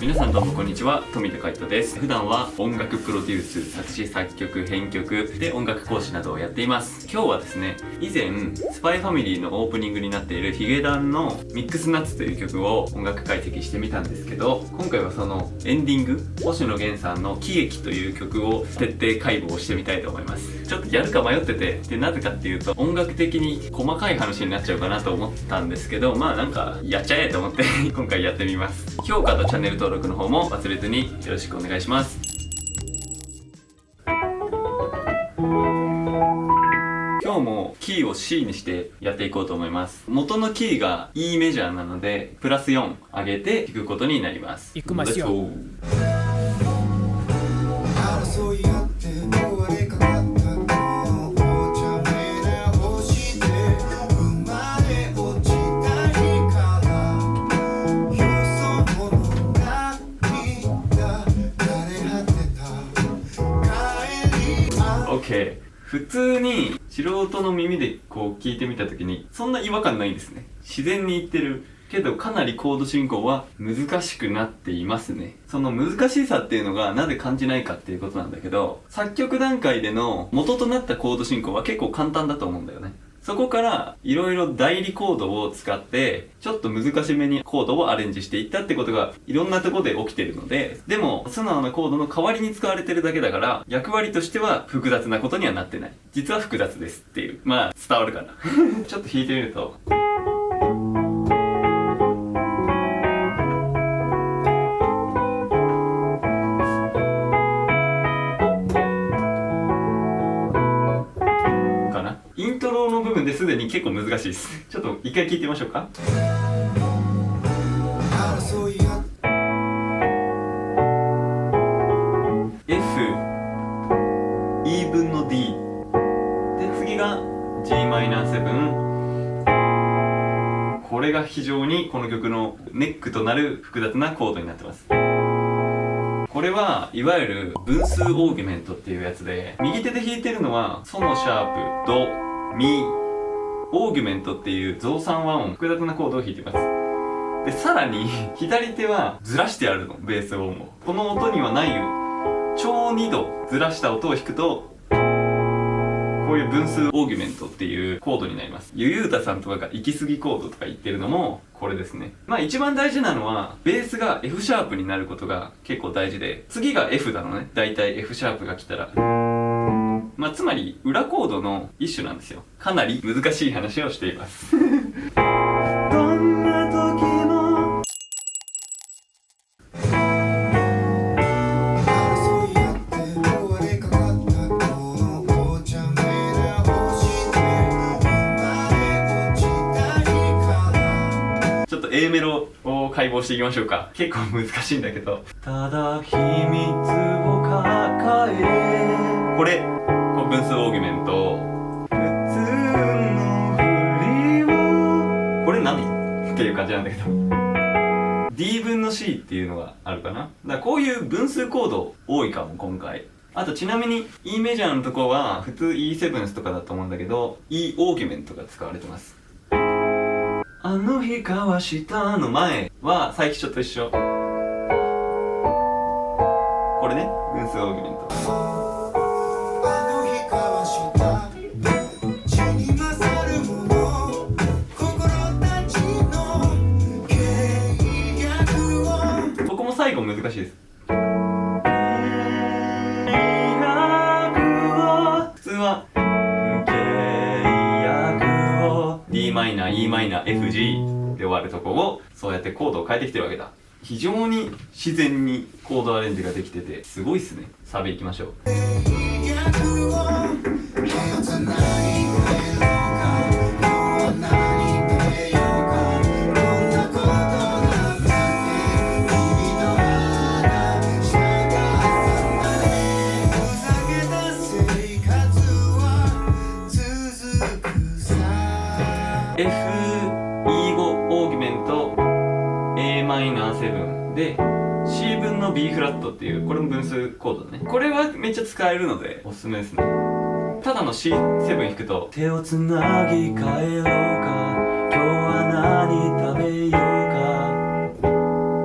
皆さんどうもこんにちは、富田海人です。普段は音楽プロデュース、作詞作曲編曲で音楽講師などをやっています。今日はですね、以前スパイファミリーのオープニングになっているヒゲダンのミックスナッツという曲を音楽解析してみたんですけど、今回はそのエンディング、星野源さんの喜劇という曲を徹底解剖してみたいと思います。ちょっとやるか迷ってて、でなぜかっていうと音楽的に細かい話になっちゃうかなと思ったんですけど、まあなんかやっちゃえと思って今回やってみます。評価とチャンネル登録の方も忘れずによろしくお願いします。今日もキーを C にしてやっていこうと思います。元のキーが E メジャーなのでプラス4上げて弾くことになります。いきますよ。争い合って終わりかかったのお茶目な星で生まれ落ちた日からよそ者が涙枯れ果てた帰りOK。普通に素人の耳でこう聞いてみた時にそんな違和感ないんですね。自然に言ってるけどかなりコード進行は難しくなっていますね。その難しさっていうのがなぜ感じないかっていうことなんだけど、作曲段階での元となったコード進行は結構簡単だと思うんだよね。そこからいろいろ代理コードを使ってちょっと難しめにコードをアレンジしていったってことがいろんなところで起きてるので、でも素直なコードの代わりに使われてるだけだから役割としては複雑なことにはなってない。実は複雑ですっていう、まあ伝わるかなちょっと弾いてみるとイントロの部分ですでに結構難しいです。ちょっと一回聞いてみましょうか。争い合って F E 分の D で次が Gm7。これが非常にこの曲のネックとなる複雑なコードになってます。これはいわゆる分数オーギュメントっていうやつで、右手で弾いてるのはソのシャープ、ド、ミ、オーギュメントっていう増3和音、複雑なコードを弾いてます。で、さらに左手はずらしてあるの、ベース音を。この音にはない超2度ずらした音を弾くとこういう分数オーギュメントっていうコードになります。ゆゆうたさんとかが行き過ぎコードとか言ってるのもこれですね。まあ一番大事なのはベースが F シャープになることが結構大事で、次が F なのね。だいたい F シャープが来たらまあつまり裏コードの一種なんですよ。かなり難しい話をしていますどんな時も争い合って終わりかかったのお茶目な星で生まれ落ちた日からちょっと A メロを解剖していきましょうか。結構難しいんだけど、ただ秘密を抱え、これ分数オーギュメント、普通の振りを、これ何っていう感じなんだけどD 分の C っていうのがあるかな。だからこういう分数コード多いかも今回。あとちなみに E メジャーのとこは普通 E7 とかだと思うんだけど E オーギュメントが使われてます。あの日交わしたの前は最初と一緒。これね、分数オーギュメント。あの日交わした血に勝るもの心たちの契約をここも最後難しいです。普通は契約を d マイナー e マイナー f g で終わるとこをそうやってコードを変えてきてるわけだ。非常に自然にコードアレンジができててすごいっすね。サビいきましょう。契約を手をつないでようか今日は何でようかこんなことなんだって君の話したかったんだねふざけた生活は続くさ F E5 オーギュメント a マイナー7で C 分の B フラットっていうこれも分数コードだね。これはめっちゃ使えるのでおすすめですね。ただの C7 弾くと手をつなぎ帰ろうか今日は何食べようか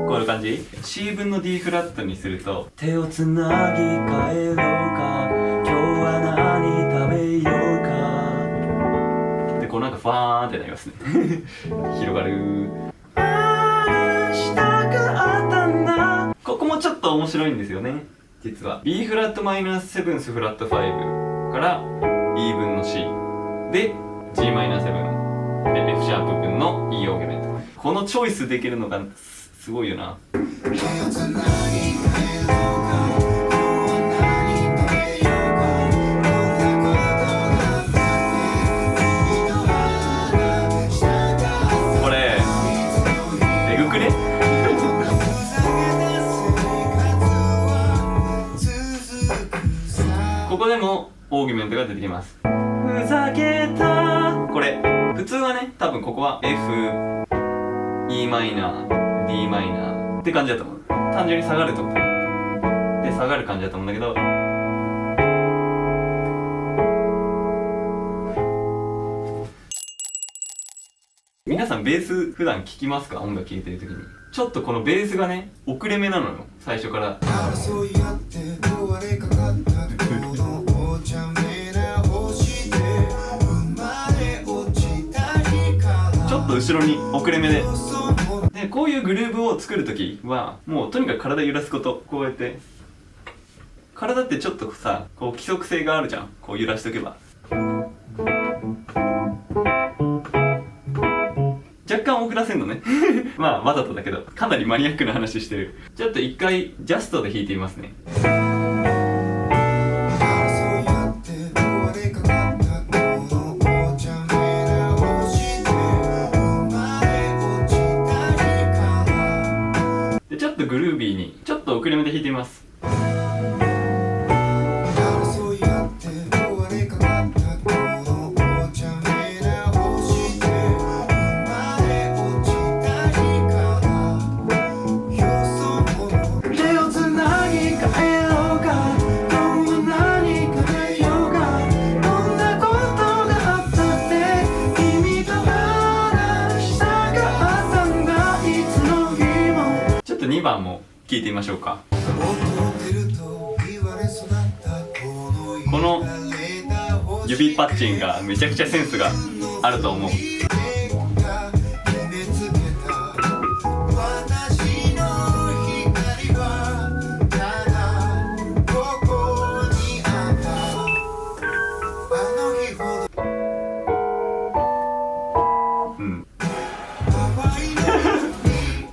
こういう感感じ。 C 分の D フラットにすると、手をつなぎ帰ろうか、今日は何食べようかで、こうなんかファーンってなりますね広がる。したくあったんだ。ここもちょっと面白いんですよね。実は B フラットマイナスセブンスフラット5から E 分の C で G マイナー7で F シャープ分の E オーギュメント。このチョイスできるのがすごいよな。手をつなぎ帰ろうか、今日は何食べようか、こんなことなんだって君と話したかった。これえぐくねここでもオーギュメントが出てきます。ふざけた。これ普通はね、多分ここは F、E マイナー、D マイナーって感じだと思う。単純に下がると思う。で、下がる感じだと思うんだけど、皆さんベース普段聴きますか？音楽聴いてる時に。ちょっとこのベースがね、遅れ目なのよ、最初から。争い合って壊れかかったこのお茶目な星で生まれ落ちた日からちょっと後ろに遅れ目で。で、こういうグルーブを作る時は、もうとにかく体揺らすこと。こうやって。体ってちょっとさ、こう規則性があるじゃん。こう揺らしとけば。若干遅らせんのねまあわざとだけど、かなりマニアックな話してる。ちょっと一回ジャストで弾いてみますね。争い合って壊れかかったこのお茶目な星で生まれ落ちた日からで、ちょっとグルービーに、ちょっと遅れ目で弾いてみます。争い合って壊れかかったこのお茶目な星で生まれ落ちた日からよそ者手をつなぎ帰ろうか、今日は何食べようか、こんなことがあったって君と話したかったんだ、いつの日もちょっと2番も聴いてみましょうか。この指パッチンがめちゃくちゃセンスがあると思う。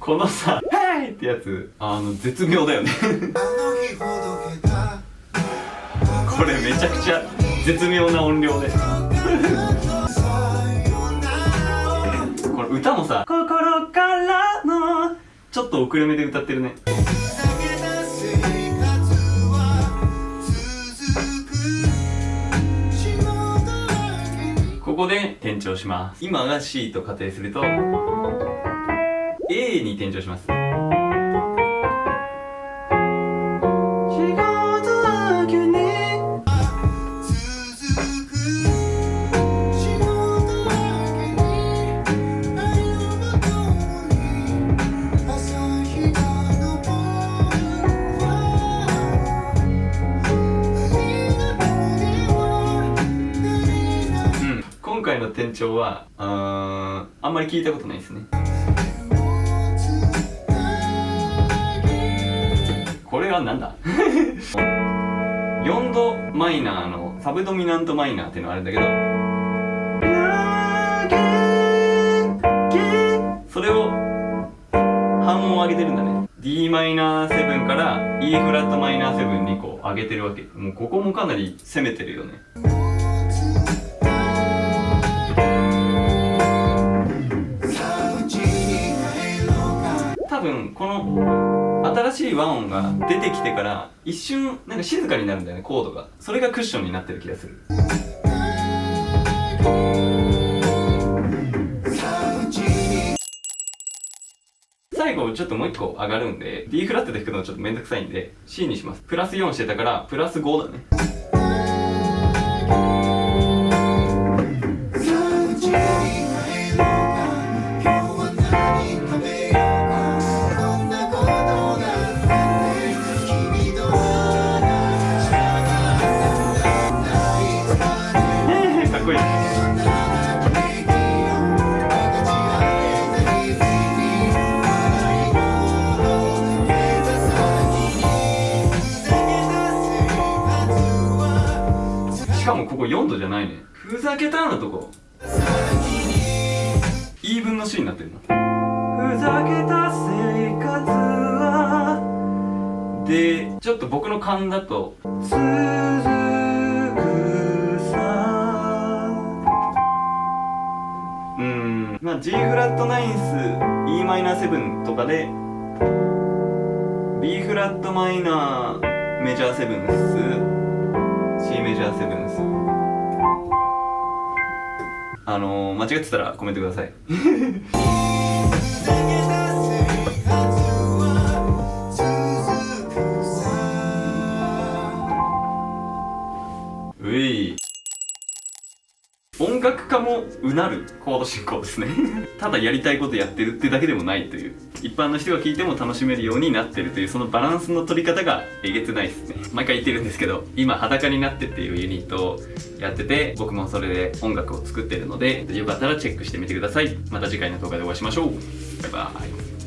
このさ「ヘイ!」ってやつ絶妙だよねこれめちゃくちゃ絶妙な音量でこれ歌もさ「心からの」ちょっと遅れ目で歌ってるね。ここで転調します。今が C と仮定すると A に転調します。今回の転調はあんまり聞いたことないですね。これはなんだ4度マイナーのサブドミナントマイナーっていうのがあるんだけど、それを半音上げてるんだね。 D マイナー7から E フラットマイナー7にこう上げてるわけ。もうここもかなり攻めてるよね。多分この新しい和音が出てきてから一瞬なんか静かになるんだよね、コードが。それがクッションになってる気がする。最後ちょっともう一個上がるんで D フラットで弾くのちょっとめんどくさいんで C にします。プラス4してたからプラス5だね。こ4度じゃないね。ふざけたのとこE 分の C になってるの。ふざけた生活はで、ちょっと僕の勘だと続くさ。まあ G フラットナインス E マイナー7とかで B フラットマイナーメジャーセブンス C メジャーセブンス。間違ってたらコメントください。うい、音楽家もうなるコード進行ですね。ただやりたいことやってるってだけでもないという、一般の人が聴いても楽しめるようになってるという、そのバランスの取り方がえげつないですね。毎回言ってるんですけど、今裸になってっていうユニットをやってて、僕もそれで音楽を作ってるので、よかったらチェックしてみてください。また次回の動画でお会いしましょう。バイバイ。